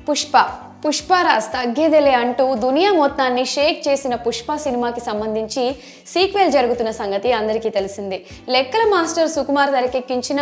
పుష్ప రాజ్ తగ్గేదేలే అంటూ దునియా మొత్తాన్ని షేక్ చేసిన పుష్ప సినిమాకి సంబంధించి సీక్వెల్ జరుగుతున్న సంగతి అందరికీ తెలిసిందే. లెక్కల మాస్టర్ సుకుమార్ తెరకెక్కించిన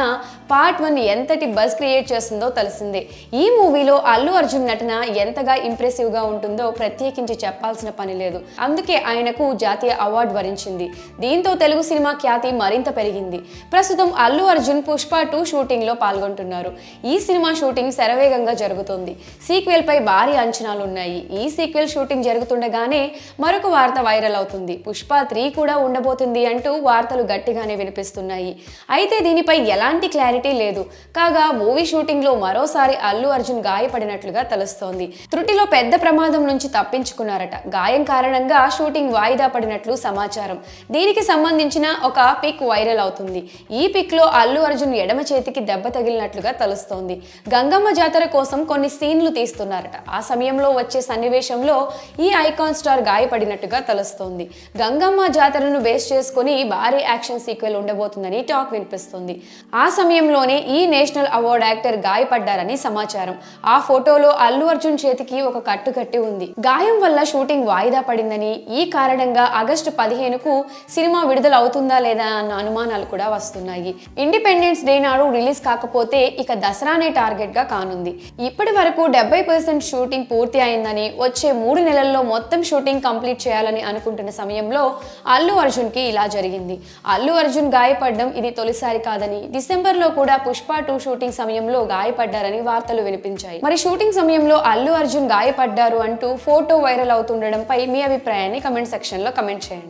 పార్ట్ 1 ఎంతటి బజ్ క్రియేట్ చేస్తుందో తెలిసిందే. ఈ మూవీలో అల్లు అర్జున్ నటన ఎంతగా ఇంప్రెసివ్ గా ఉంటుందో ప్రత్యేకించి చెప్పాల్సిన పని లేదు. అందుకే ఆయనకు జాతీయ అవార్డు వరించింది. దీంతో తెలుగు సినిమా ఖ్యాతి మరింత పెరిగింది. ప్రస్తుతం అల్లు అర్జున్ పుష్ప 2 షూటింగ్ లో పాల్గొంటున్నారు. ఈ సినిమా షూటింగ్ శరవేగంగా జరుగుతోంది. సీక్వెల్ పై భారీ అంచనాలు ఉన్నాయి. ఈ సీక్వెల్ షూటింగ్ జరుగుతుండగానే మరొక వార్త వైరల్ అవుతుంది. పుష్ప 3 కూడా ఉండబోతుంది అంటూ వార్తలు గట్టిగానే వినిపిస్తున్నాయి. అయితే దీనిపై ఎలాంటి క్లారిటీ లేదు. కాగా మూవీ షూటింగ్ లో మరోసారి అల్లు అర్జున్ గాయపడినట్లుగా తెలుస్తోంది. త్రుటిలో పెద్ద ప్రమాదం నుంచి తప్పించుకున్నారట. గాయం కారణంగా షూటింగ్ వాయిదా పడినట్లు సమాచారం. దీనికి సంబంధించిన ఒక పిక్ వైరల్ అవుతుంది. ఈ పిక్ లో అల్లు అర్జున్ ఎడమ చేతికి దెబ్బ తగిలినట్లుగా తెలుస్తోంది. గంగమ్మ జాతర కోసం కొన్ని సీన్లు తీస్తున్నారట. ఆ సమయంలో వచ్చే సన్నివేశంలో ఈ ఐకాన్ స్టార్ గాయపడినట్టుగా తెలుస్తోంది. గంగమ్మ జాతరను బేస్ చేసుకుని భారీ యాక్షన్ సీక్వెల్ ఉండబోతుందని టాక్ వినిపిస్తుంది. ఆ సమయంలోనే ఈ నేషనల్ అవార్డ్ యాక్టర్ గాయపడ్డారని సమాచారం. ఆ ఫోటోలో అల్లు అర్జున్ చేతికి ఒక కట్టు కట్టి ఉంది. గాయం వల్ల షూటింగ్ వాయిదా పడిందని, ఈ కారణంగా ఆగస్టు 15కు సినిమా విడుదల అవుతుందా లేదా అన్న అనుమానాలు కూడా వస్తున్నాయి. ఇండిపెండెన్స్ డే నాడు రిలీజ్ కాకపోతే ఇక దసరానే టార్గెట్ గా కానుంది. ఇప్పటి వరకు 70% షూటింగ్ పూర్తి అయిందని, వచ్చే 3 నెలల్లో మొత్తం షూటింగ్ కంప్లీట్ చేయాలని అనుకుంటున్న సమయంలో అల్లు అర్జున్ కి ఇలా జరిగింది. అల్లు అర్జున్ గాయపడడం ఇది తొలిసారి కాదని, డిసెంబర్ లో కూడా పుష్ప 2 షూటింగ్ సమయంలో గాయపడ్డారని వార్తలు వినిపించాయి. మరి షూటింగ్ సమయంలో అల్లు అర్జున్ గాయపడ్డారు అంటూ ఫోటో వైరల్ అవుతుండడంపై మీ అభిప్రాయాన్ని కమెంట్ సెక్షన్ లో కమెంట్ చేయండి.